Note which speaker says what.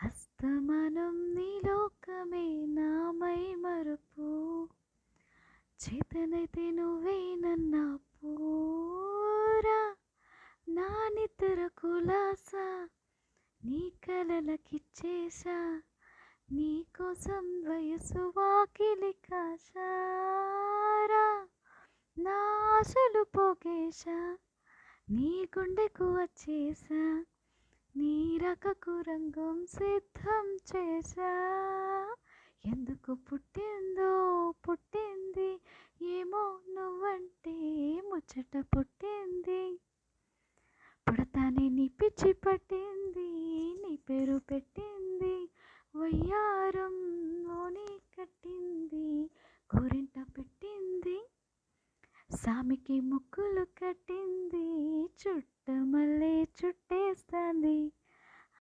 Speaker 1: అస్తమానం నీ లోకమే నామై మరుపు, చేతనైతే నువ్వే నన్నా పూరా. నా నిద్ర కులాస నీ కలలకిచ్చేశా, నీకోసం వయసు వాకిలి కాశారా. నా ఆశలు పోగేశా, నీ గుండెకు వచ్చేసా, నీ రకకు రంగం సిద్ధం చేశా. ఎందుకు పుట్టిందో పుట్టింది, ఏమో నువ్వంటే ముచ్చట పుట్టింది. పుడతానే నీ పిచ్చి పట్టింది, నీ పేరు పెట్టింది, వయ్యారం ఓని కట్టింది, గోరింట పెట్టింది, సామికి ముక్కులు కట్టింది, చుట్టమల్లే చుట్టేస్తాంది.